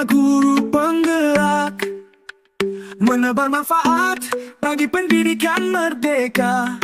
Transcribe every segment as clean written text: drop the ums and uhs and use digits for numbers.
bersama guru penggerak, menebar manfaat bagi pendidikan merdeka.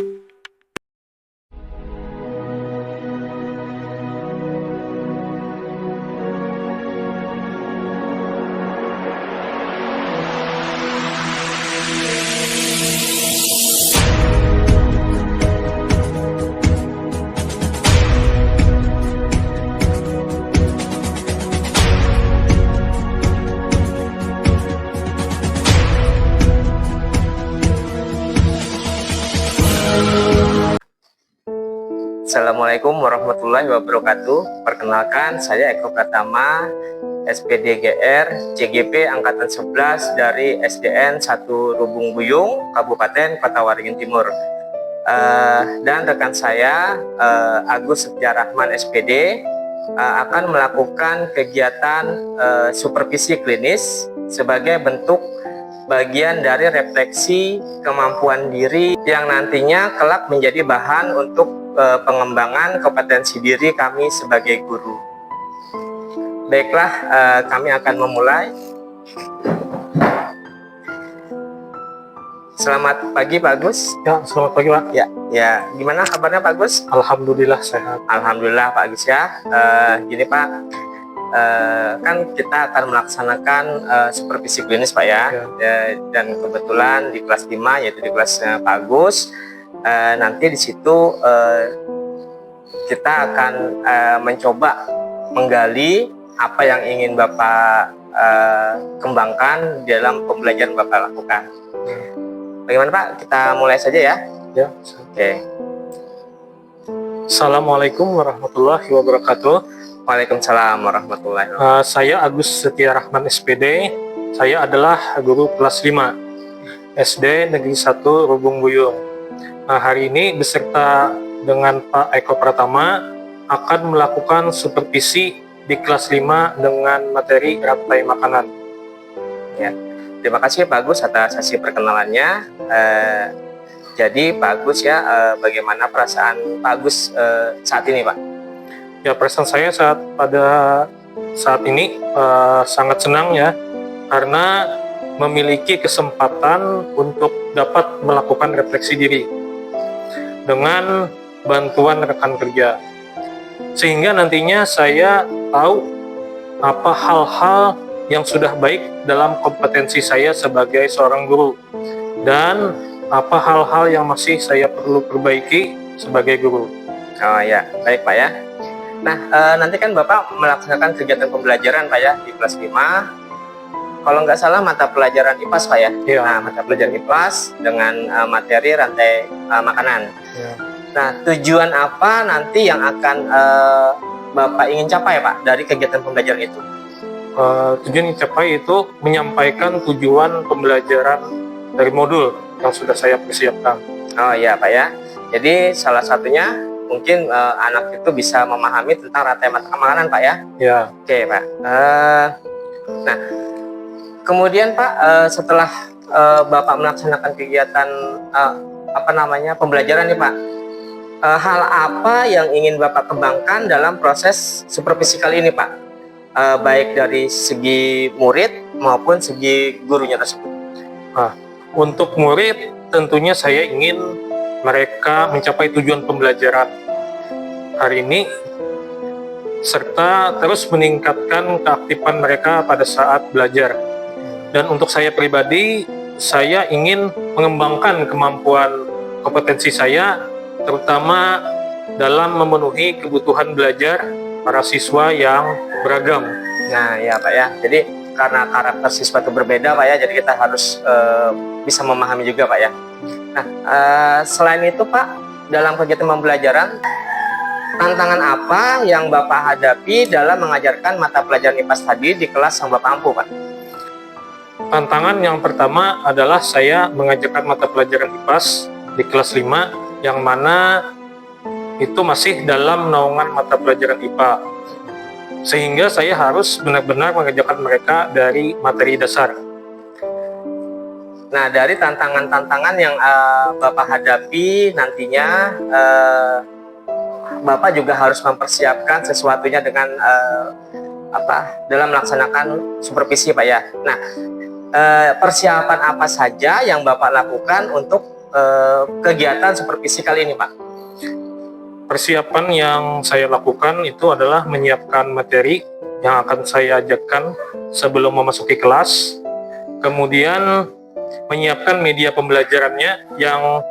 Assalamualaikum warahmatullahi wabarakatuh. Perkenalkan, saya Eko Pratama, SPD GR CGP Angkatan 11 dari SDN 1 Rubung Buyung, Kabupaten Kota Waringin Timur. Dan rekan saya Agus Setia Rahman SPD akan melakukan kegiatan supervisi klinis sebagai bentuk bagian dari refleksi kemampuan diri yang nantinya kelak menjadi bahan untuk pengembangan kompetensi diri kami sebagai guru. Baiklah, kami akan memulai. Selamat pagi Pak Agus. Ya, selamat pagi Pak. Ya, gimana kabarnya Pak Agus? Alhamdulillah sehat. Alhamdulillah Pak Agus ya. Gini Pak, kan kita akan melaksanakan supervisi klinis Pak ya. Dan kebetulan di kelas 5, yaitu di kelasnya Pak Agus. Nanti di situ kita akan mencoba menggali apa yang ingin Bapak kembangkan dalam pembelajaran Bapak lakukan. Bagaimana Pak? Kita mulai saja ya. Ya. Oke. Assalamualaikum warahmatullahi wabarakatuh. Waalaikumsalam warahmatullahi wabarakatuh. Saya Agus Setia Rahman SPD. Saya adalah guru kelas 5 SD Negeri 1 Rubung Buyung. Hari ini beserta dengan Pak Eko Pratama akan melakukan supervisi di kelas 5 dengan materi rantai makanan. Ya, terima kasih Pak Agus atas sesi perkenalannya. Jadi Pak Agus ya, bagaimana perasaan Pak Agus saat ini Pak? Ya, perasaan saya pada saat ini sangat senang ya, karena memiliki kesempatan untuk dapat melakukan refleksi diri dengan bantuan rekan kerja, sehingga nantinya saya tahu apa hal-hal yang sudah baik dalam kompetensi saya sebagai seorang guru dan apa hal-hal yang masih saya perlu perbaiki sebagai guru. Oh ya, baik Pak ya. Nah, nanti kan Bapak melaksanakan kegiatan pembelajaran Pak ya di kelas 5. Kalau nggak salah mata pelajaran IPAS Pak ya? Iya. Nah, mata pelajaran IPAS dengan materi rantai makanan. Ya. Nah, tujuan apa nanti yang akan Bapak ingin capai Pak dari kegiatan pembelajaran itu? Tujuan yang dicapai itu menyampaikan tujuan pembelajaran dari modul yang sudah saya persiapkan. Oh iya Pak ya. Jadi salah satunya mungkin anak itu bisa memahami tentang rantai makanan Pak ya? Ya. Oke Pak. Nah, kemudian Pak, setelah Bapak melaksanakan kegiatan pembelajaran nih Pak, hal apa yang ingin Bapak kembangkan dalam proses supervisi kali ini Pak? Baik dari segi murid maupun segi gurunya tersebut. Untuk murid tentunya saya ingin mereka mencapai tujuan pembelajaran hari ini, serta terus meningkatkan keaktifan mereka pada saat belajar. Dan untuk saya pribadi, saya ingin mengembangkan kemampuan kompetensi saya, terutama dalam memenuhi kebutuhan belajar para siswa yang beragam. Nah ya Pak ya, jadi karena karakter siswa itu berbeda Pak ya, jadi kita harus bisa memahami juga Pak ya. Nah, selain itu Pak, dalam kegiatan pembelajaran, tantangan apa yang Bapak hadapi dalam mengajarkan mata pelajaran IPAS tadi di kelas yang Bapak ampu Pak? Tantangan yang pertama adalah saya mengajarkan mata pelajaran IPAS di kelas 5, yang mana itu masih dalam naungan mata pelajaran IPA, sehingga saya harus benar-benar mengajarkan mereka dari materi dasar. Nah, dari tantangan-tantangan yang Bapak hadapi nantinya, Bapak juga harus mempersiapkan sesuatunya dengan dalam melaksanakan supervisi Pak ya. Nah, persiapan apa saja yang Bapak lakukan untuk kegiatan supervisi kali ini Pak? Persiapan yang saya lakukan itu adalah menyiapkan materi yang akan saya ajarkan sebelum memasuki kelas, kemudian menyiapkan media pembelajarannya yang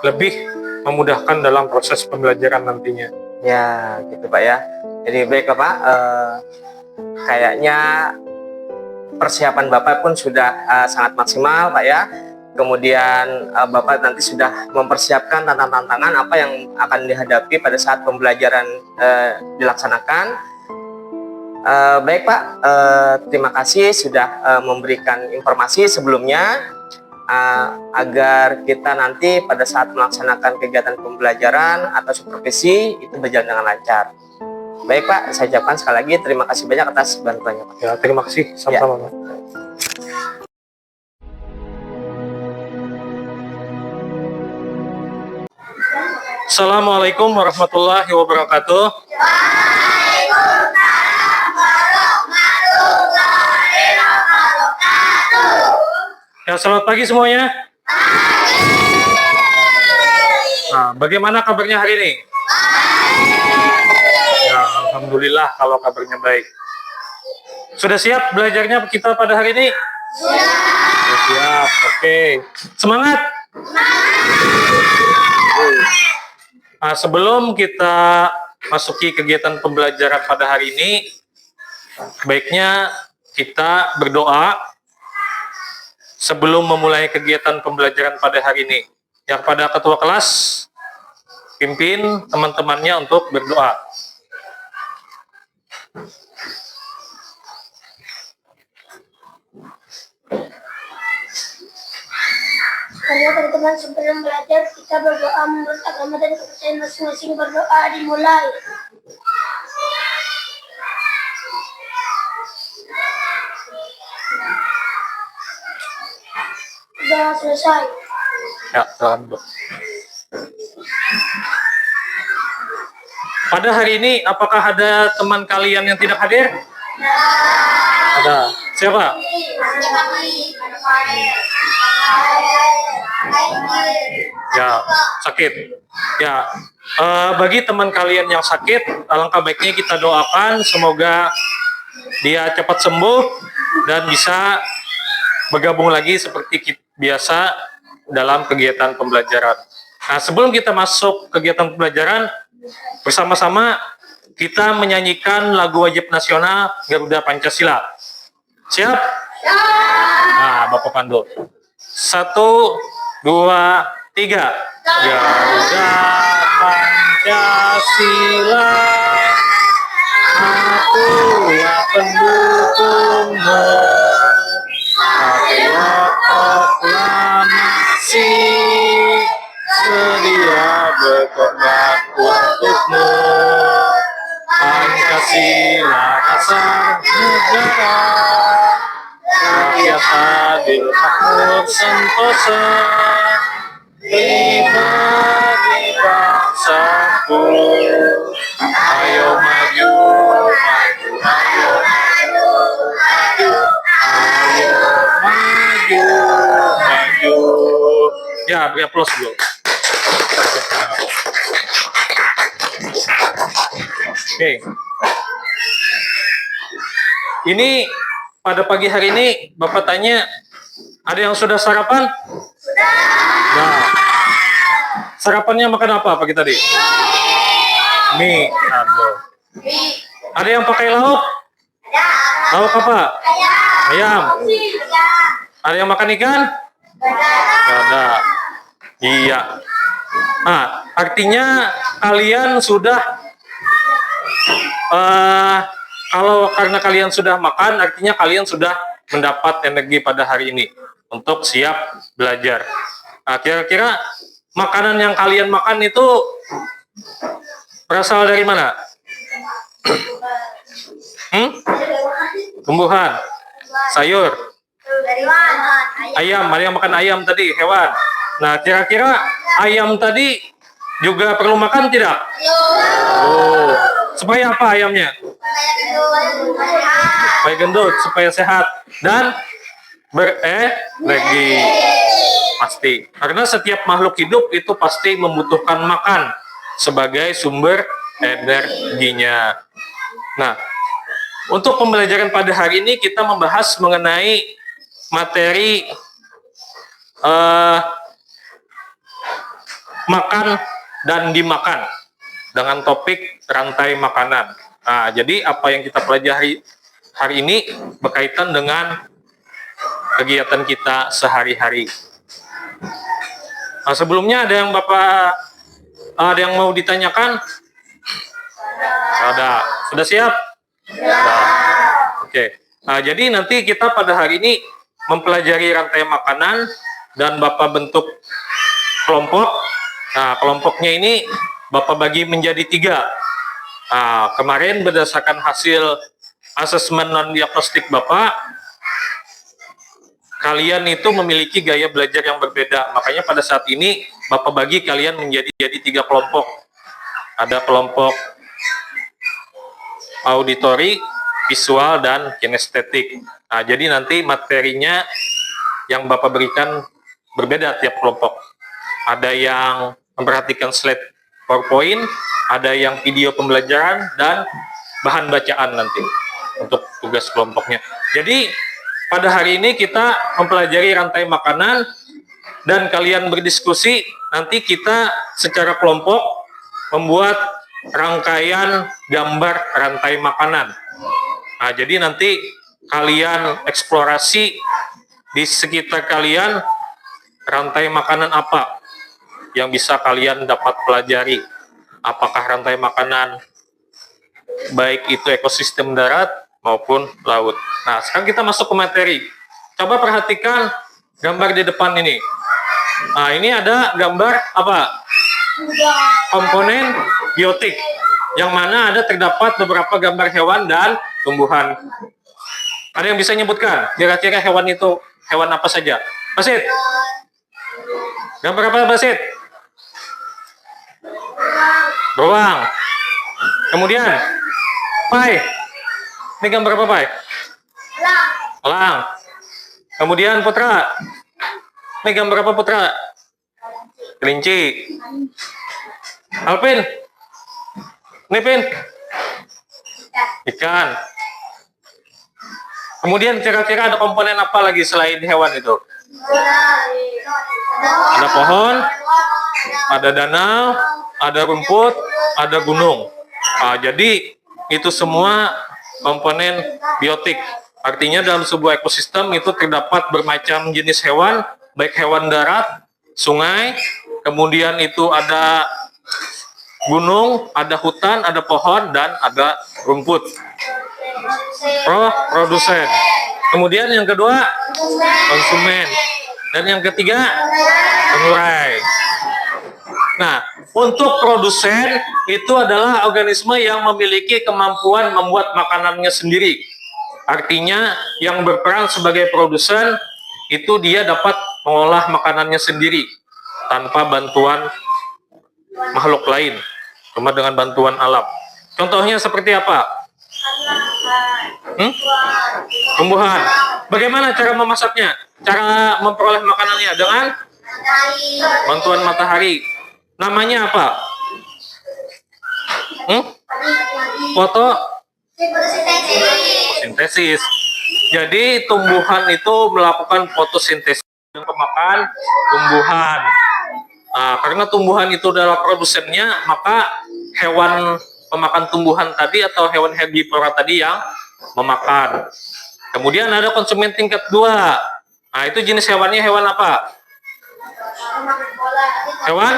lebih memudahkan dalam proses pembelajaran nantinya. Ya, gitu Pak ya. Jadi baik Pak, kayaknya persiapan Bapak pun sudah sangat maksimal Pak ya. Kemudian Bapak nanti sudah mempersiapkan tantangan-tantangan apa yang akan dihadapi pada saat pembelajaran dilaksanakan. Baik Pak, terima kasih sudah memberikan informasi sebelumnya agar kita nanti pada saat melaksanakan kegiatan pembelajaran atau supervisi itu berjalan dengan lancar. Baik Pak, saya ucapkan sekali lagi terima kasih banyak atas bantuannya Pak. Ya, terima kasih. Sama-sama, Pak. Assalamualaikum warahmatullahi wabarakatuh. Ya, selamat pagi semuanya. Nah, bagaimana kabarnya hari ini? Ya, alhamdulillah kalau kabarnya baik. Sudah siap belajarnya kita pada hari ini? Sudah siap. Oke. Semangat. Nah, sebelum kita masuki kegiatan pembelajaran pada hari ini, baiknya kita berdoa sebelum memulai kegiatan pembelajaran pada hari ini. Yang pada ketua kelas, pimpin teman-temannya untuk berdoa. Karena teman-teman sebelum belajar kita berdoa menurut agama dan kepercayaan masing-masing. Berdoa dimulai. Sudah selesai. Ya, doa. Pada hari ini, apakah ada teman kalian yang tidak hadir? Ada. Siapa? Ya, sakit. Ya, bagi teman kalian yang sakit, alangkah baiknya kita doakan semoga dia cepat sembuh dan bisa bergabung lagi seperti biasa dalam kegiatan pembelajaran. Nah, sebelum kita masuk kegiatan pembelajaran, bersama-sama kita menyanyikan lagu wajib nasional Garuda Pancasila. Siap? Nah, Bapak pandu. 1, 2, 3. Garuda Pancasila, akulah pendukungmu. Patriot proklamasi, sedia berkorban untukmu. Pancasila dasar negara, rakyat adil makmur sentosa, bagi bangsaku. Ayo maju, maju, ayo maju, maju, ayo maju, maju. Ya, beri aplaus dulu. Oke. Ini pada pagi hari ini Bapak tanya, ada yang sudah sarapan? Sudah. Nah, sarapannya makan apa pagi tadi? Mie. Aduh. Ada yang pakai lauk? Lauk apa? Ayam. Ada yang makan ikan? Nggak ada. Iya. Nah, artinya kalian sudah kalau karena kalian sudah makan, artinya kalian sudah mendapat energi pada hari ini untuk siap belajar. Nah, kira-kira makanan yang kalian makan itu berasal dari mana? Tumbuhan, sayur, ayam. Ada yang makan ayam tadi, hewan. Nah, kira-kira ayam tadi juga perlu makan tidak? Oh, supaya apa ayamnya? Supaya gendut, supaya sehat dan berenergi. Pasti. Karena setiap makhluk hidup itu pasti membutuhkan makan sebagai sumber energinya. Nah, untuk pembelajaran pada hari ini kita membahas mengenai materi makan dan dimakan dengan topik rantai makanan. Nah, jadi apa yang kita pelajari hari ini berkaitan dengan kegiatan kita sehari-hari. Nah, sebelumnya ada yang mau ditanyakan? Ada. Sudah siap? Sudah. Oke. Nah, jadi nanti kita pada hari ini mempelajari rantai makanan dan Bapak bentuk kelompok. Nah, kelompoknya ini Bapak bagi menjadi 3. Nah, kemarin berdasarkan hasil asesmen non-diagnostik Bapak, kalian itu memiliki gaya belajar yang berbeda. Makanya pada saat ini Bapak bagi kalian menjadi 3 kelompok. Ada kelompok auditori, visual, dan kinestetik. Nah, jadi nanti materinya yang Bapak berikan berbeda tiap kelompok. Ada yang memperhatikan slide PowerPoint, ada yang video pembelajaran, dan bahan bacaan nanti untuk tugas kelompoknya. Jadi pada hari ini kita mempelajari rantai makanan dan kalian berdiskusi. Nanti kita secara kelompok membuat rangkaian gambar rantai makanan. Nah, jadi nanti kalian eksplorasi di sekitar kalian rantai makanan apa yang bisa kalian dapat pelajari. Apakah rantai makanan baik itu ekosistem darat maupun laut. Nah, sekarang kita masuk ke materi. Coba perhatikan gambar di depan ini. Nah, ini ada gambar apa? Komponen biotik. Yang mana ada terdapat beberapa gambar hewan dan tumbuhan. Ada yang bisa nyebutkan? Kira-kira hewan itu hewan apa saja? Basit. Gambar apa, Basit? Beruang. Kemudian, Pai. Ini gambar apa, Pai? Elang. Kemudian Putra. Ini gambar apa, Putra? Kelinci. Alvin. Ini Pin. Ikan. Kemudian kira-kira ada komponen apa lagi selain hewan itu? Ada pohon, ada danau, ada rumput, ada gunung. Nah, jadi itu semua komponen biotik. Artinya dalam sebuah ekosistem itu terdapat bermacam jenis hewan, baik hewan darat, sungai, kemudian itu ada gunung, ada hutan, ada pohon, dan ada rumput. Produsen. Kemudian yang kedua, konsumen. Dan yang ketiga, pengurai. Nah, untuk produsen itu adalah organisme yang memiliki kemampuan membuat makanannya sendiri. Artinya yang berperan sebagai produsen itu dia dapat mengolah makanannya sendiri tanpa bantuan makhluk lain, cuma dengan bantuan alam. Contohnya seperti apa? Tumbuhan. Bagaimana cara memasaknya? Cara memperoleh makanannya dengan bantuan matahari. Namanya apa? Fotosintesis. Jadi tumbuhan itu melakukan fotosintesis untuk memakan tumbuhan. Nah, karena tumbuhan itu adalah produsennya, maka hewan pemakan tumbuhan tadi atau hewan herbivora tadi yang memakan. Kemudian ada konsumen tingkat 2. Nah, itu jenis hewannya hewan apa? Hewan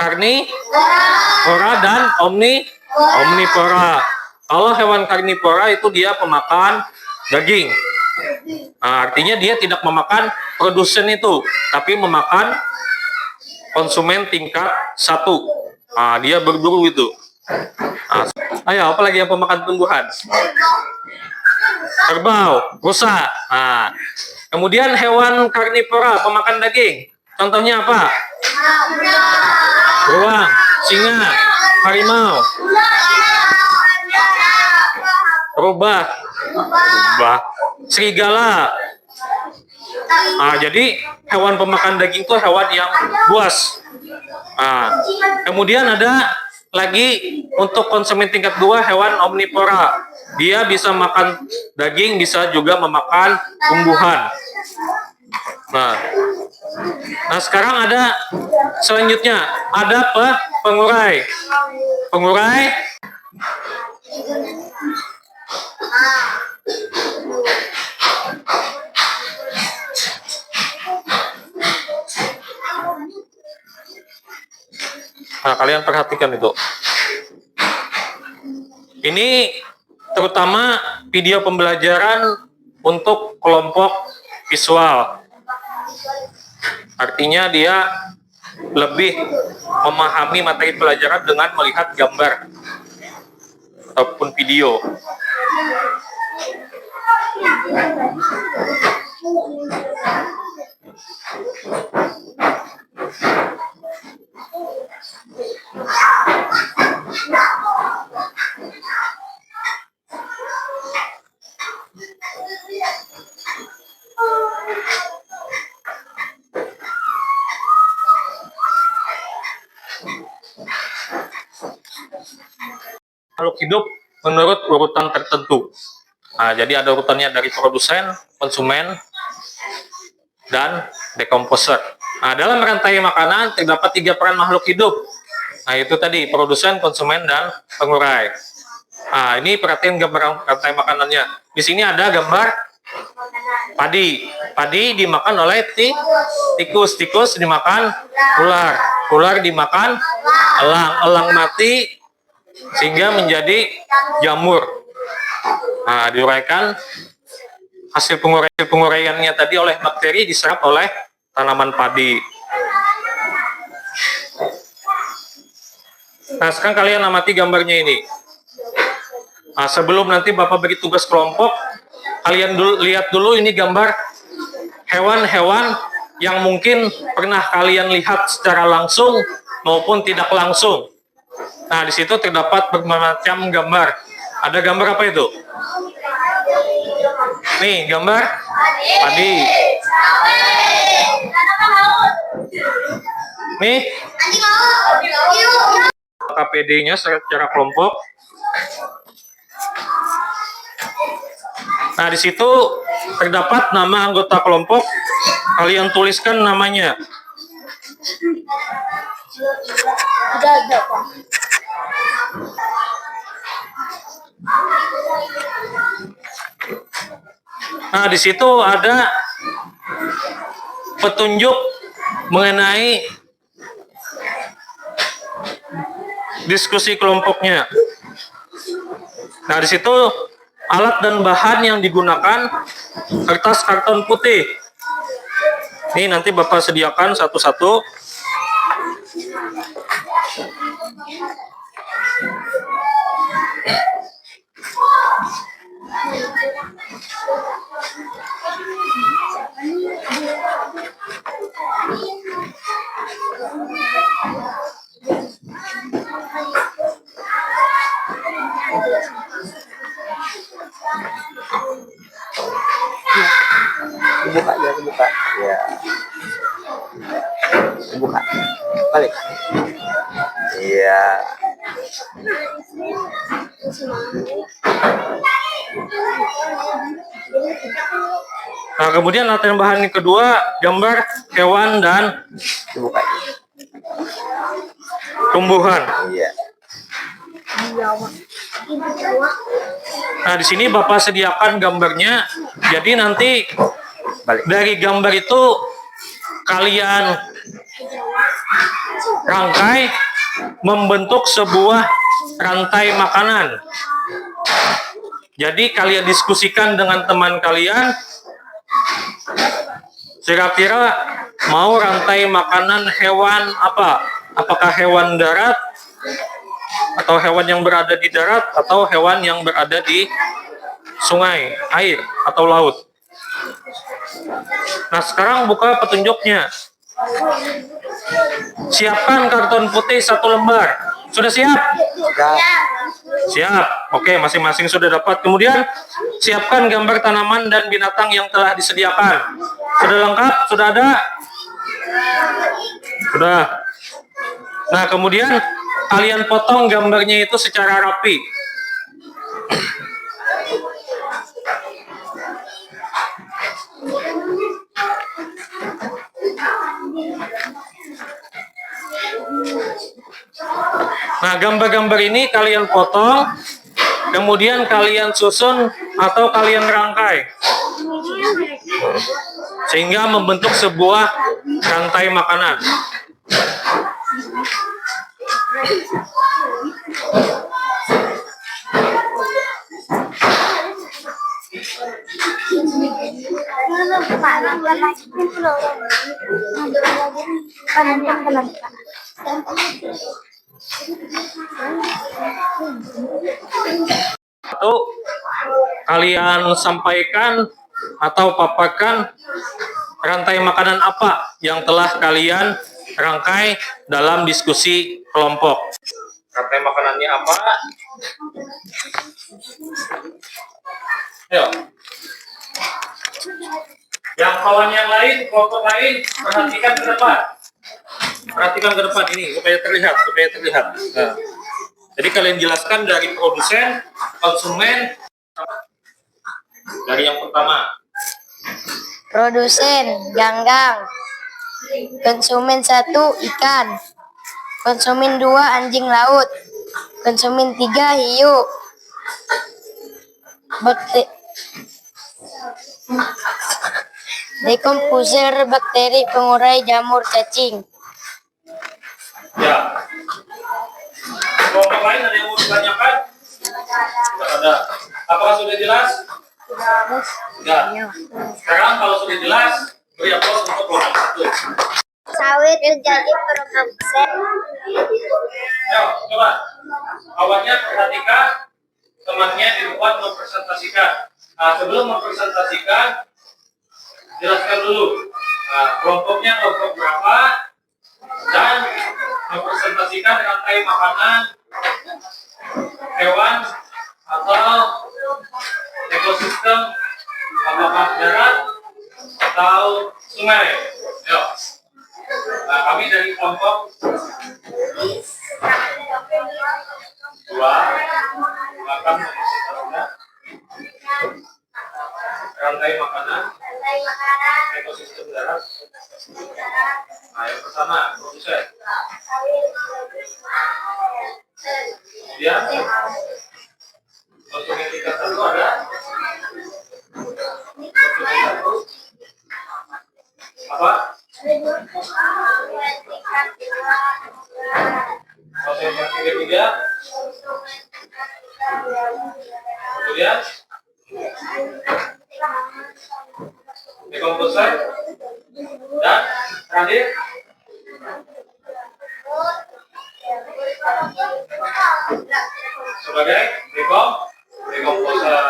karnivora dan omnivora. Kalau hewan karnivora itu dia pemakan daging. Nah, artinya dia tidak memakan produsen itu, tapi memakan konsumen tingkat 1. Nah, dia berburu itu. Nah, ayo, apa lagi yang pemakan tumbuhan? Kerbau, rusa. Nah, kemudian hewan karnivora pemakan daging. Contohnya apa? Beruang, singa, harimau. Rubah. Rubah. Serigala. Nah, jadi hewan pemakan daging itu hewan yang buas. Nah, kemudian ada lagi untuk konsumen tingkat 2 hewan omnivora. Dia bisa makan daging, bisa juga memakan tumbuhan. Nah, sekarang ada selanjutnya ada pengurai. Pengurai Nah, kalian perhatikan itu. Ini terutama video pembelajaran untuk kelompok visual. Artinya dia lebih memahami materi pelajaran dengan melihat gambar ataupun video. Makhluk hidup menurut urutan tertentu. Nah, jadi ada urutannya dari produsen, konsumen, dan dekomposer. Nah, dalam rantai makanan terdapat 3 peran makhluk hidup. Nah, itu tadi produsen, konsumen, dan pengurai. Nah, ini perhatiin gambar rantai makanannya. Di sini ada gambar padi. Padi dimakan oleh tikus. Tikus dimakan ular. Ular dimakan elang. Elang mati sehingga menjadi jamur. Nah, diuraikan hasil penguraiannya tadi oleh bakteri diserap oleh tanaman padi. Nah, sekarang kalian amati gambarnya ini. Nah, sebelum nanti Bapak beri tugas kelompok, kalian lihat dulu ini gambar hewan-hewan yang mungkin pernah kalian lihat secara langsung maupun tidak langsung. Nah, di situ terdapat bermacam gambar. Ada gambar apa itu? Nih, gambar padi. Nih, KPD-nya secara kelompok. Nah, di situ terdapat nama anggota kelompok. Kalian tuliskan namanya. Nah, di situ ada petunjuk mengenai diskusi kelompoknya. Nah, di situ alat dan bahan yang digunakan kertas karton putih. Ini nanti Bapak sediakan satu-satu. Dibuka ya, dibuka. Ya. Dibuka. Balik. Iya. Nah, kemudian latihan bahan yang kedua, gambar hewan dan Dibuka. tumbuhan. Iya. Nah, di sini Bapak sediakan gambarnya. Jadi nanti Balik. dari gambar itu kalian rangkai membentuk sebuah rantai makanan. Jadi kalian diskusikan dengan teman kalian, kira-kira mau rantai makanan hewan apa? Apakah hewan darat, atau hewan yang berada di darat, atau hewan yang berada di sungai, air, atau laut. Nah, sekarang buka petunjuknya. Siapkan karton putih 1 lembar. Sudah siap? Sudah. Siap. Oke, masing-masing sudah dapat. Kemudian siapkan gambar tanaman dan binatang yang telah disediakan. Sudah lengkap? Sudah ada? Sudah. Nah, kemudian kalian potong gambarnya itu secara rapi. Nah, gambar-gambar ini kalian potong, kemudian kalian susun atau kalian rangkai, sehingga membentuk sebuah rantai makanan. Atau kalian sampaikan atau paparkan rantai makanan apa yang telah kalian rangkai dalam diskusi kelompok. Rantai makanannya apa? Ayo. Yang kawan yang lain, kelompok lain, perhatikan ke depan. Perhatikan ke depan ini supaya terlihat. Nah. Jadi kalian jelaskan dari produsen, konsumen, dari yang pertama. Produsen ganggang, konsumen 1 ikan, konsumen 2 anjing laut, konsumen 3 hiu, dekomposer bakteri pengurai jamur cacing. Ya. Kelompok lain ada yang mau ditanyakan? Tidak ada. Apakah sudah jelas? Sudah. Sekarang kalau sudah jelas, beri aplaus untuk kelompok 1. Sawit menjadi produsen. Ayo, coba. Awalnya perhatikan, temannya di depan mempresentasikan. Nah, sebelum mempresentasikan, jelaskan dulu. Nah, kelompoknya kelompok berapa, dan mempresentasikan rantai makanan hewan atau ekosistem, apakah darat atau sungai. Ayo. Nah, kami dari kelompok 2 akan mempresentasikan rantai makanan ekosistem darat. Nah, yang pertama produsen. Kemudian konsumen tingkat 1 ada. Konsumen 1 apa? Konsumen tiga. Kemudian dekomposer dan terakhir sebagai dekomposer.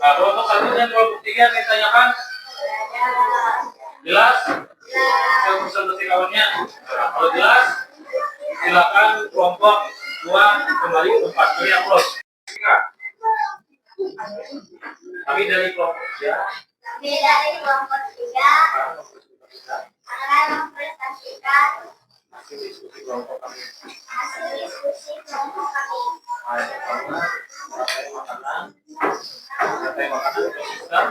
Nah, kelompok 1 dan kelompok 3 ditanyakan jelas? Saya presentasi kawannya. Kalau jelas, silakan kelompok 2 kembali ke tempat. Beri aplaus. Kami dari kelompok 3 akan mempresentasikan hasil diskusi kelompok kami. Rantai makanan ekosistem.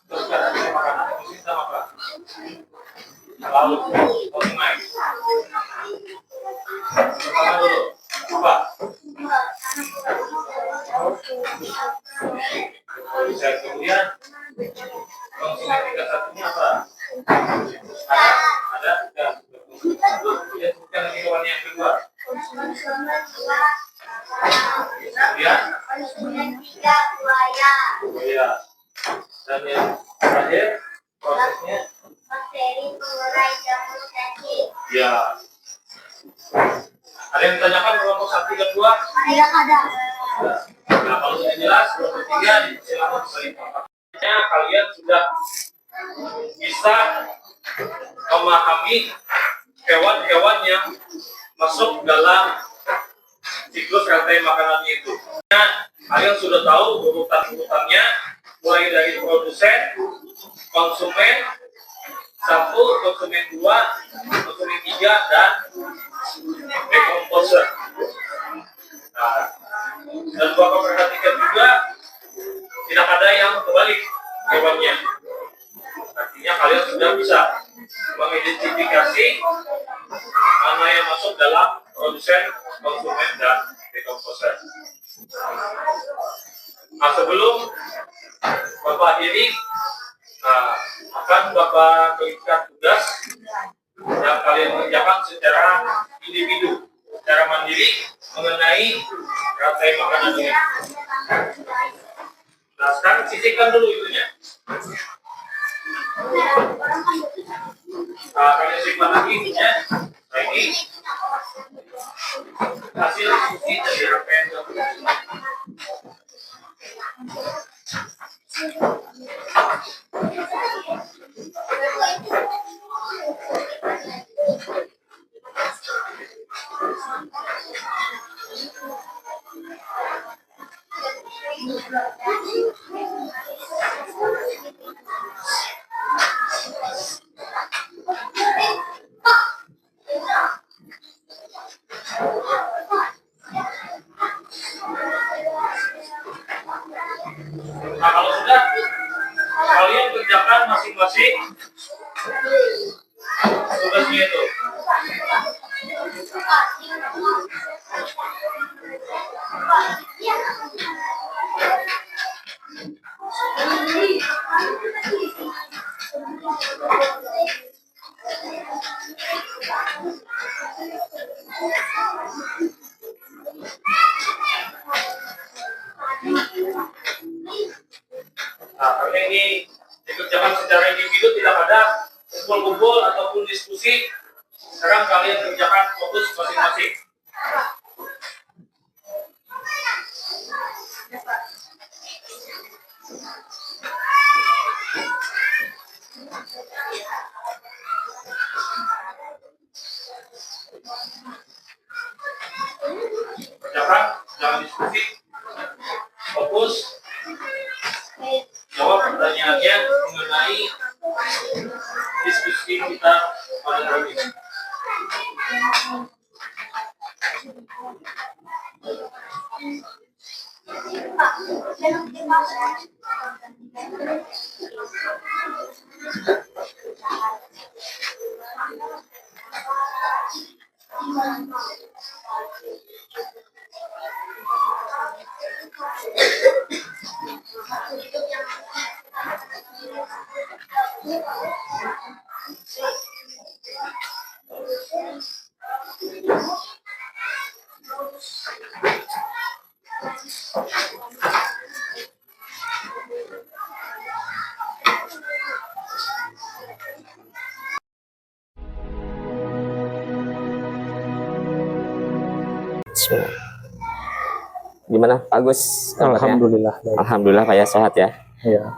Terus rantai makanan ekosistem apa? Laut, sungai. Pertama dulu, apa? Kemudian konsumen tingkat 1-nya apa? Ada. Kemudian sebutkan lagi kawan yang kedua. Kemudian buaya. Dan yang terakhir prosesnya bakteri pengurai jamur cacing. ya. Ada yang ditanyakan kelompok 1 dan 2? Tidak ada. Nah, kalau sudah jelas kelompok 3 silakan kembali ke tempat. Kalian sudah bisa memahami hewan-hewan yang masuk dalam siklus Terus rantai makanannya itu. Nah, kalian sudah tahu urutan-urutannya, mulai dari produsen, konsumen, 1, konsumen 2, konsumen 3, dan decomposer. Nah, dan Bapak perhatikan juga, tidak ada yang terbalik jawabannya. Artinya kalian sudah bisa mengidentifikasi mana yang masuk dalam produsen, konsumen, dan decomposer. Nah, sebelum Bapak akhiri, akan Bapak berikan tugas yang kalian kerjakan secara individu, secara mandiri mengenai rantai makanan ini. Nah, sekarang sisihkan dulu itunya. Nah, kalian simpan lagi itunya. Nah, ini hasil diskusi dari rangkaian gabungan. Nah, kalau sudah, kalian kerjakan masing-masing tugasnya itu. Nah, karena ini dikerjakan secara individu, tidak ada kumpul-kumpul ataupun diskusi. Sekarang kalian kerjakan fokus masing-masing. Kerjakan, jangan diskusi. Fokus. Jawab pertanyaannya mengenai diskusi kita pada hari ini. Gimana Pak Agus? Alhamdulillah. Alhamdulillah Pak ya, sehat ya. Ya.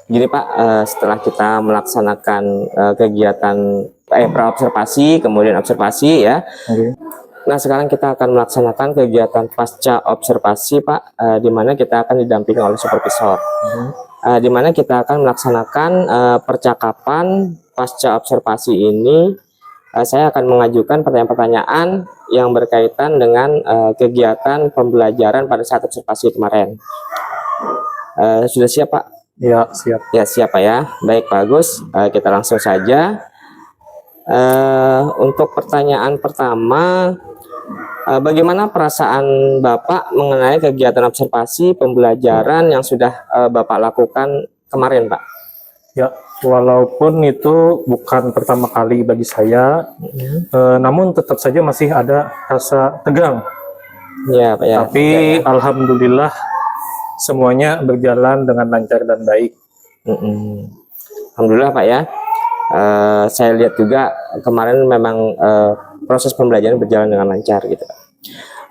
Gini Pak, setelah kita melaksanakan kegiatan praobservasi, kemudian observasi ya. Okay. Nah sekarang kita akan melaksanakan kegiatan pasca observasi Pak, di mana kita akan didampingi oleh supervisor. Di mana kita akan melaksanakan percakapan pasca observasi ini. Saya akan mengajukan pertanyaan-pertanyaan yang berkaitan dengan kegiatan pembelajaran pada saat observasi kemarin. Sudah siap Pak? Ya, siap. Ya siap Pak ya. Baik Pak Agus, kita langsung saja. Untuk pertanyaan pertama, bagaimana perasaan Bapak mengenai kegiatan observasi pembelajaran yang sudah Bapak lakukan kemarin Pak? Ya, walaupun itu bukan pertama kali bagi saya, namun tetap saja masih ada rasa tegang. Ya Pak ya. Tapi ya. Alhamdulillah semuanya berjalan dengan lancar dan baik. Alhamdulillah Pak ya. Saya lihat juga kemarin memang proses pembelajaran berjalan dengan lancar gitu.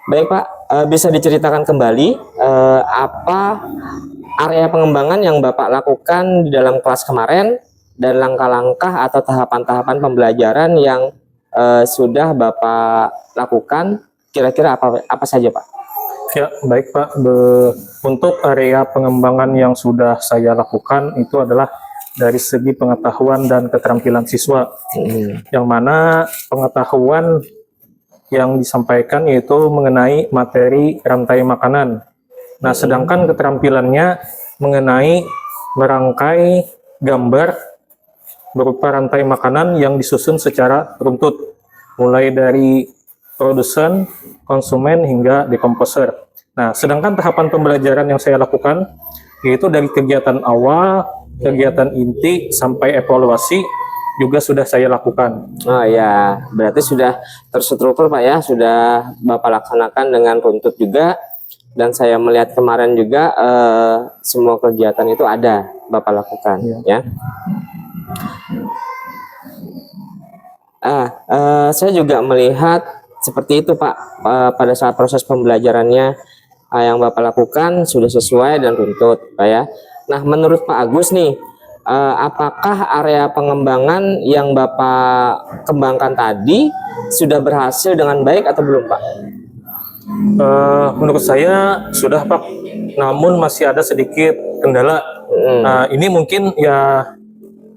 Baik Pak, bisa diceritakan kembali apa area pengembangan yang Bapak lakukan di dalam kelas kemarin dan langkah-langkah atau tahapan-tahapan pembelajaran yang sudah Bapak lakukan kira-kira apa saja Pak? Ya, baik Pak. Untuk area pengembangan yang sudah saya lakukan itu adalah dari segi pengetahuan dan keterampilan siswa. Yang mana pengetahuan yang disampaikan yaitu mengenai materi rantai makanan. Nah, sedangkan keterampilannya mengenai merangkai gambar berupa rantai makanan yang disusun secara runtut, mulai dari produsen, konsumen, hingga dekomposer. Nah, sedangkan tahapan pembelajaran yang saya lakukan yaitu dari kegiatan awal, kegiatan inti, sampai evaluasi juga sudah saya lakukan. Oh ya, berarti sudah terstruktur Pak ya, sudah Bapak laksanakan dengan runtut juga. Dan saya melihat kemarin juga semua kegiatan itu ada Bapak lakukan ya. Saya juga melihat seperti itu Pak, pada saat proses pembelajarannya yang Bapak lakukan sudah sesuai dan runtut Pak ya. Nah, menurut Pak Agus nih, apakah area pengembangan yang Bapak kembangkan tadi sudah berhasil dengan baik atau belum Pak? Menurut saya sudah Pak, namun masih ada sedikit kendala. Nah, ini mungkin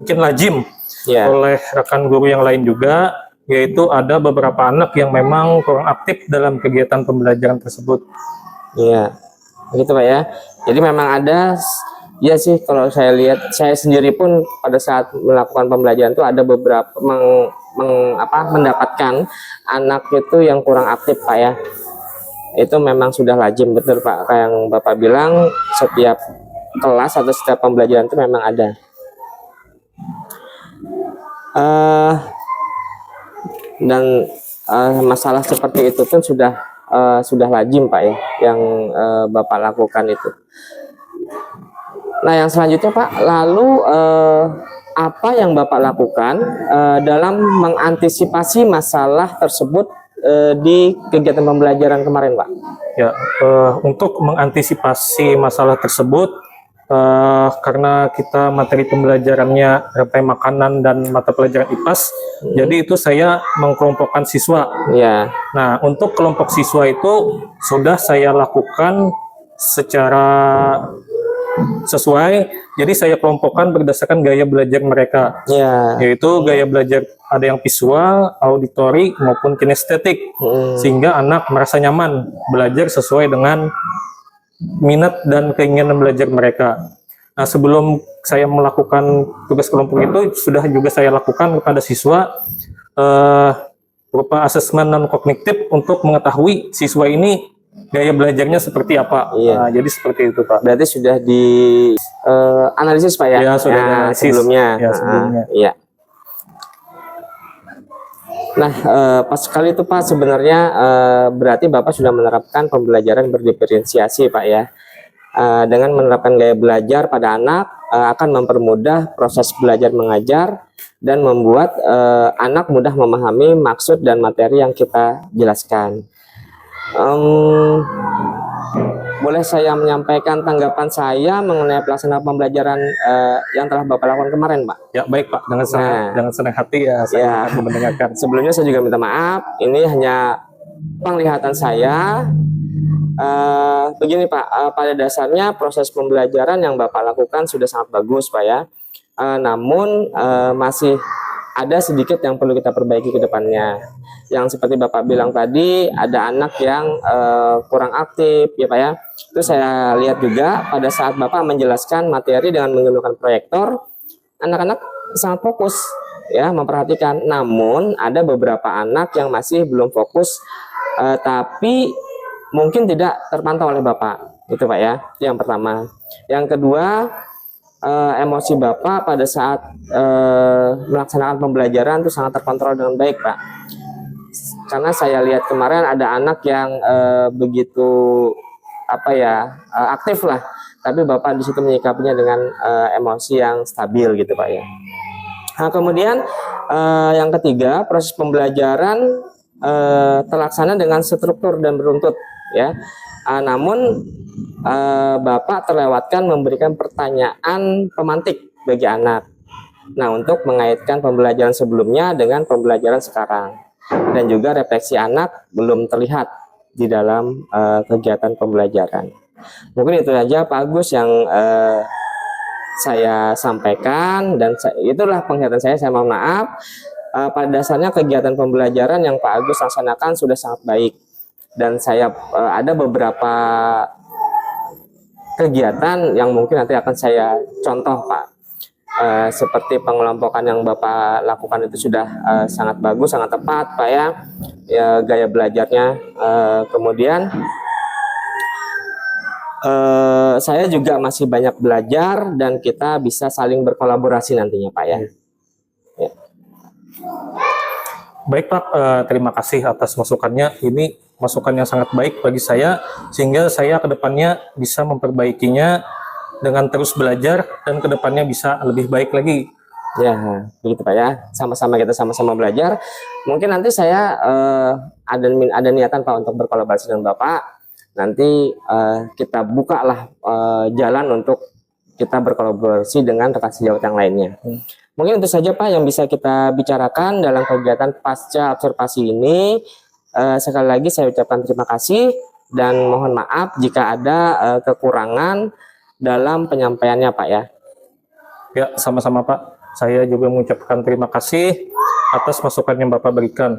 lazim oleh rekan guru yang lain juga, yaitu ada beberapa anak yang memang kurang aktif dalam kegiatan pembelajaran tersebut. Iya, begitu Pak ya. Jadi memang ada, ya sih kalau saya lihat, saya sendiri pun pada saat melakukan pembelajaran itu ada beberapa mendapatkan anak itu yang kurang aktif Pak ya. Itu memang sudah lazim, betul Pak, kayak yang Bapak bilang, setiap kelas atau setiap pembelajaran itu memang ada. Dan masalah seperti itu pun sudah lazim Pak ya, yang Bapak lakukan itu. Nah, yang selanjutnya Pak, lalu apa yang Bapak lakukan dalam mengantisipasi masalah tersebut di kegiatan pembelajaran kemarin Pak? Ya, untuk mengantisipasi masalah tersebut, karena kita materi pembelajarannya rantai makanan dan mata pelajaran IPAS, jadi itu saya mengkelompokkan siswa. Ya. Nah, untuk kelompok siswa itu sudah saya lakukan secara sesuai, jadi saya kelompokkan berdasarkan gaya belajar mereka, yaitu gaya belajar ada yang visual, auditori, maupun kinestetik, sehingga anak merasa nyaman belajar sesuai dengan minat dan keinginan belajar mereka. Nah, sebelum saya melakukan tugas kelompok itu, sudah juga saya lakukan kepada siswa berupa asesmen non kognitif untuk mengetahui siswa ini gaya belajarnya seperti apa. Nah, jadi seperti itu Pak. Berarti sudah di analisis Pak ya? Ya, sudah sebelumnya. Ya, sebelumnya. Iya. Nah, pas sekali itu Pak, sebenarnya berarti Bapak sudah menerapkan pembelajaran berdiferensiasi Pak ya. Dengan menerapkan gaya belajar pada anak akan mempermudah proses belajar mengajar dan membuat anak mudah memahami maksud dan materi yang kita jelaskan. Boleh saya menyampaikan tanggapan saya mengenai pelaksanaan pembelajaran yang telah Bapak lakukan kemarin, Pak? Ya, baik Pak. Dengan senang hati ya saya akan mendengarkan. Sebelumnya saya juga minta maaf. Ini hanya penglihatan saya. Begini Pak, pada dasarnya proses pembelajaran yang Bapak lakukan sudah sangat bagus Pak ya. Namun masih ada sedikit yang perlu kita perbaiki ke depannya. Yang seperti Bapak bilang tadi, ada anak yang kurang aktif ya Pak ya. Itu saya lihat juga pada saat Bapak menjelaskan materi dengan menggunakan proyektor, anak-anak sangat fokus ya memperhatikan. Namun ada beberapa anak yang masih belum fokus, tapi mungkin tidak terpantau oleh Bapak. Itu Pak ya, itu yang pertama. Yang kedua, emosi Bapak pada saat melaksanakan pembelajaran itu sangat terkontrol dengan baik Pak. Karena saya lihat kemarin ada anak yang begitu aktif lah, tapi Bapak di situ menyikapinya dengan emosi yang stabil gitu Pak ya. Nah, kemudian yang ketiga, proses pembelajaran terlaksana dengan struktur dan beruntut ya. Namun Bapak terlewatkan memberikan pertanyaan pemantik bagi anak. Nah, untuk mengaitkan pembelajaran sebelumnya dengan pembelajaran sekarang, dan juga refleksi anak belum terlihat di dalam kegiatan pembelajaran. Mungkin itu aja Pak Agus yang saya sampaikan, dan itulah penglihatan saya mohon maaf. Pada dasarnya kegiatan pembelajaran yang Pak Agus laksanakan sudah sangat baik, dan saya ada beberapa kegiatan yang mungkin nanti akan saya contoh Pak. Seperti pengelompokan yang Bapak lakukan itu sudah sangat bagus, sangat tepat Pak ya, gaya belajarnya. Kemudian saya juga masih banyak belajar, dan kita bisa saling berkolaborasi nantinya Pak ya. Baik Pak, terima kasih atas masukannya. Ini masukan yang sangat baik bagi saya, sehingga saya kedepannya bisa memperbaikinya dengan terus belajar, dan kedepannya bisa lebih baik lagi. Ya, begitu Pak ya. Sama-sama kita sama-sama belajar. Mungkin nanti saya ada niatan Pak untuk berkolaborasi dengan Bapak. Nanti kita bukalah jalan untuk kita berkolaborasi dengan rekan sejawat yang lainnya. Mungkin itu saja Pak yang bisa kita bicarakan dalam kegiatan pasca observasi ini. Sekali lagi saya ucapkan terima kasih, dan mohon maaf jika ada kekurangan dalam penyampaiannya Pak ya. Ya, sama-sama Pak. Saya juga mengucapkan terima kasih atas masukan yang Bapak berikan.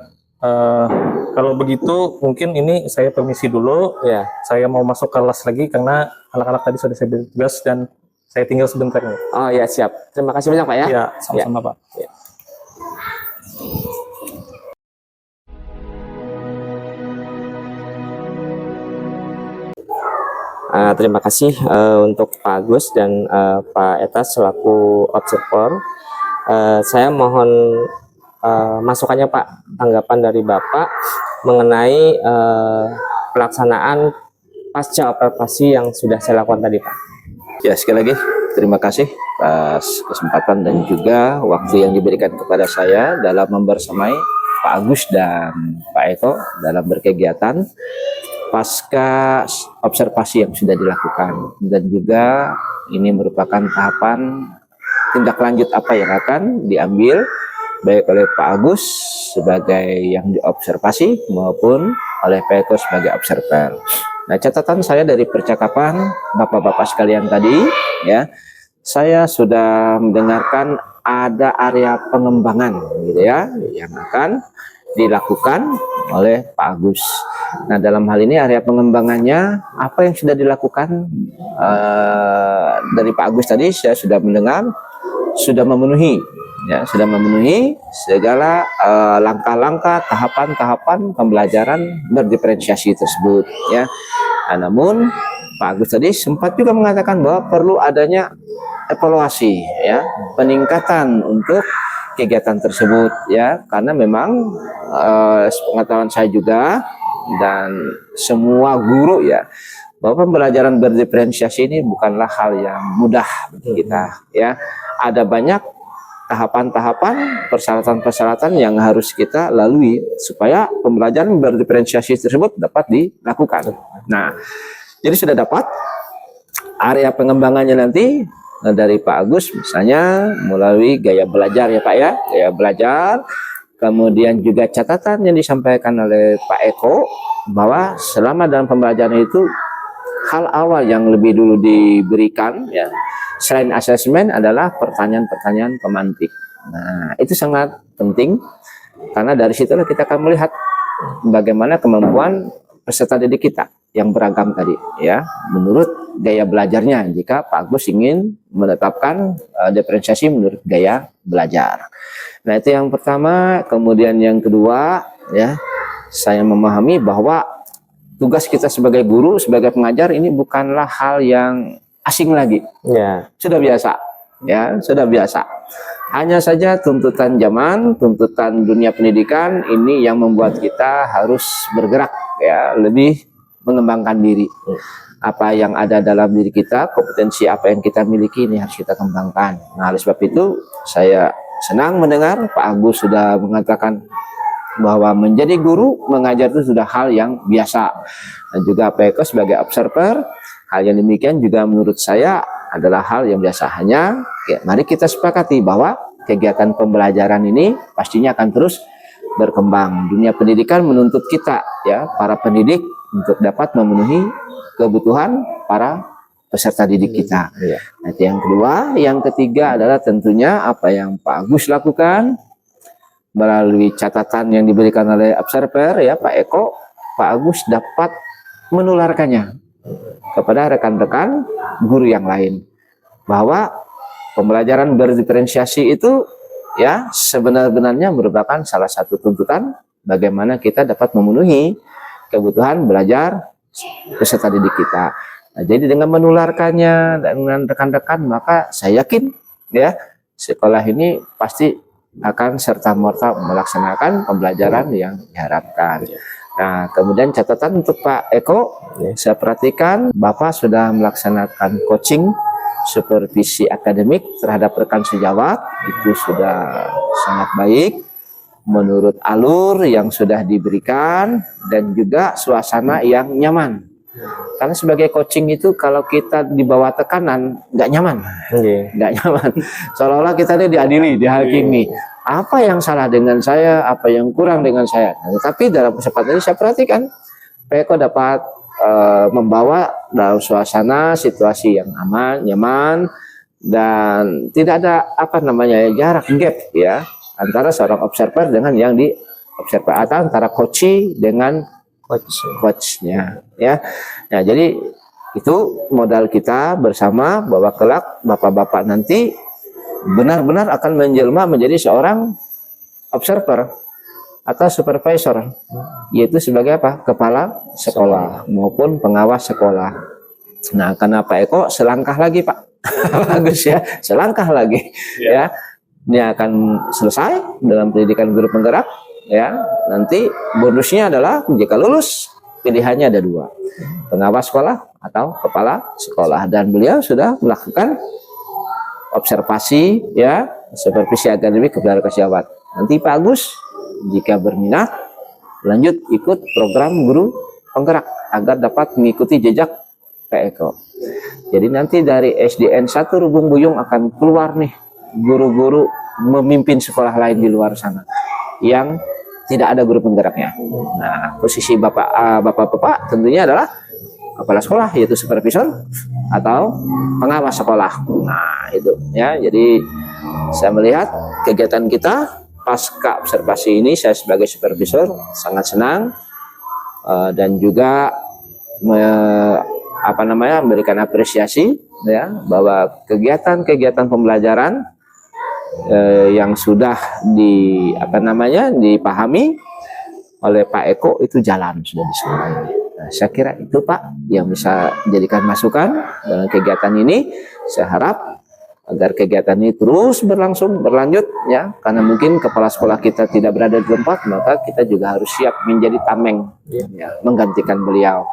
Kalau begitu mungkin ini saya permisi dulu. Ya. Saya mau masuk kelas lagi karena anak-anak tadi sudah saya beri tugas, dan saya tinggal sebentar nih. Oh ya, siap. Terima kasih banyak Pak ya. Ya, sama-sama Pak. Ya. Terima kasih untuk Pak Agus dan Pak Etas selaku observer. Saya mohon masukannya Pak, tanggapan dari Bapak mengenai pelaksanaan pasca observasi yang sudah saya lakukan tadi Pak. Ya, sekali lagi terima kasih atas kesempatan dan juga waktu yang diberikan kepada saya dalam membersamai Pak Agus dan Pak Eko dalam berkegiatan pasca observasi yang sudah dilakukan, dan juga ini merupakan tahapan tindak lanjut apa yang akan diambil baik oleh Pak Agus sebagai yang diobservasi maupun oleh Pak Eko sebagai observer. Nah, catatan saya dari percakapan Bapak-bapak sekalian tadi ya, saya sudah mendengarkan ada area pengembangan gitu ya yang akan dilakukan oleh Pak Agus. Nah, dalam hal ini area pengembangannya apa yang sudah dilakukan dari Pak Agus tadi saya sudah mendengar sudah memenuhi ya, sudah memenuhi segala langkah-langkah tahapan-tahapan pembelajaran berdiferensiasi tersebut ya. Nah, namun Pak Agus tadi sempat juga mengatakan bahwa perlu adanya evaluasi ya, peningkatan untuk kegiatan tersebut ya, karena memang pengetahuan saya juga dan semua guru ya, bahwa pembelajaran berdiferensiasi ini bukanlah hal yang mudah bagi kita ya. Ada banyak tahapan-tahapan, persyaratan-persyaratan yang harus kita lalui supaya pembelajaran berdiferensiasi tersebut dapat dilakukan. Nah, jadi sudah dapat area pengembangannya nanti dari Pak Agus, misalnya melalui gaya belajar ya Pak ya, gaya belajar. Kemudian juga catatan yang disampaikan oleh Pak Eko bahwa selama dalam pembelajaran itu hal awal yang lebih dulu diberikan ya, selain asesmen adalah pertanyaan-pertanyaan pemantik. Nah, itu sangat penting karena dari situlah kita akan melihat bagaimana kemampuan peserta didik kita yang beragam tadi ya, menurut gaya belajarnya. Jika Pak Agus ingin menetapkan diferensiasi menurut gaya belajar. Nah, itu yang pertama. Kemudian yang kedua ya, saya memahami bahwa tugas kita sebagai guru, sebagai pengajar ini bukanlah hal yang asing lagi. Ya, sudah biasa. Ya, sudah biasa. Hanya saja tuntutan zaman, tuntutan dunia pendidikan ini yang membuat kita harus bergerak ya, lebih mengembangkan diri. Apa yang ada dalam diri kita, kompetensi apa yang kita miliki ini harus kita kembangkan. Nah, oleh sebab itu saya senang mendengar Pak Agus sudah mengatakan bahwa menjadi guru, mengajar itu sudah hal yang biasa. Dan juga Pak Eko sebagai observer, hal yang demikian juga menurut saya adalah hal yang biasa. Hanya ya, mari kita sepakati bahwa kegiatan pembelajaran ini pastinya akan terus berkembang. Dunia pendidikan menuntut kita ya, para pendidik untuk dapat memenuhi kebutuhan para peserta didik kita. Nah, itu yang kedua. Yang ketiga adalah tentunya apa yang Pak Agus lakukan melalui catatan yang diberikan oleh observer ya Pak Eko, Pak Agus dapat menularkannya kepada rekan-rekan guru yang lain bahwa pembelajaran berdiferensiasi itu ya sebenarnya merupakan salah satu tuntutan bagaimana kita dapat memenuhi kebutuhan belajar peserta didik kita. Nah, jadi dengan menularkannya dengan rekan-rekan maka saya yakin ya sekolah ini pasti akan serta-merta melaksanakan pembelajaran yang diharapkan. Nah, kemudian catatan untuk Pak Eko, saya perhatikan Bapak sudah melaksanakan coaching supervisi akademik terhadap rekan sejawat, itu sudah sangat baik menurut alur yang sudah diberikan dan juga suasana yang nyaman. Karena sebagai coaching itu kalau kita di bawah tekanan nggak nyaman, nggak nyaman. Seolah-olah kita ini diadili, dihakimi. Apa yang salah dengan saya, apa yang kurang dengan saya. Nah, tapi dalam kesempatan ini saya perhatikan, Pak Eko dapat membawa dalam suasana situasi yang aman, nyaman, dan tidak ada apa namanya jarak gap ya antara seorang observer dengan yang di observer atau antara coachee dengan coachnya ya. Nah, jadi itu modal kita bersama bahwa kelak bapak-bapak nanti benar-benar akan menjelma menjadi seorang observer atau supervisor, yaitu sebagai apa? Kepala sekolah maupun pengawas sekolah. Nah, karena Pak Eko selangkah lagi Pak, bagus ya, selangkah lagi ya. Ini akan selesai dalam pendidikan guru penggerak ya. Nanti bonusnya adalah jika lulus pilihannya ada dua, pengawas sekolah atau kepala sekolah, dan beliau sudah melakukan observasi ya supervisi akademik kepada sejawat. Nanti Pak Agus jika berminat lanjut ikut program guru penggerak agar dapat mengikuti jejak Pak Eko. Jadi nanti dari SDN 1 Rubung Buyung akan keluar nih guru-guru memimpin sekolah lain di luar sana yang tidak ada guru penggeraknya. Nah, posisi bapak-bapak tentunya adalah kepala sekolah, yaitu supervisor atau pengawas sekolah. Nah, itu ya. Jadi saya melihat kegiatan kita pasca observasi ini, saya sebagai supervisor sangat senang dan juga memberikan apresiasi ya bahwa kegiatan-kegiatan pembelajaran yang sudah dipahami oleh Pak Eko itu jalan sudah di sekolah ini. Nah, saya kira itu Pak yang bisa dijadikan masukan dalam kegiatan ini. Saya harap agar kegiatan ini terus berlanjut ya, karena mungkin kepala sekolah kita tidak berada di tempat, maka kita juga harus siap menjadi tameng ya, menggantikan beliau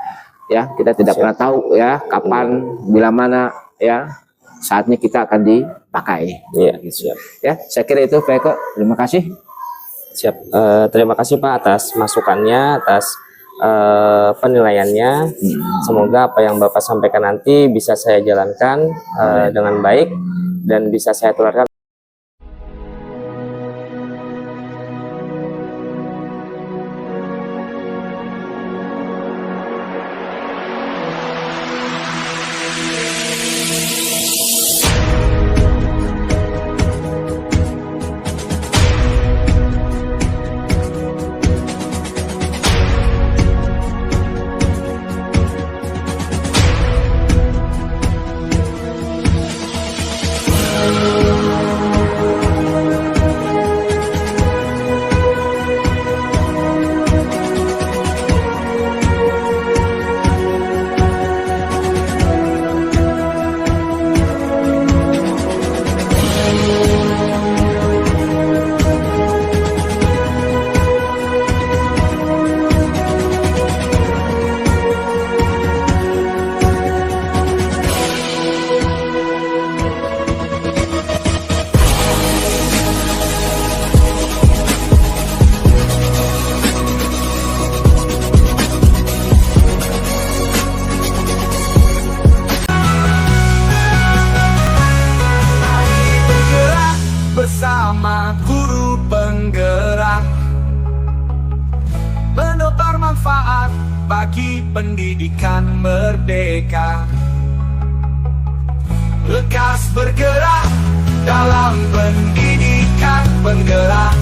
ya. Kita tidak pernah tahu ya kapan, bila mana ya saatnya kita akan dipakai ya. Siap ya, saya kira itu Pak Eko. Terima kasih. Siap. Terima kasih Pak atas masukannya, atas penilaiannya. Semoga apa yang Bapak sampaikan nanti bisa saya jalankan dengan baik dan bisa saya tularkan. Bersama guru penggerak, menebar manfaat bagi pendidikan merdeka. Lekas bergerak dalam pendidikan penggerak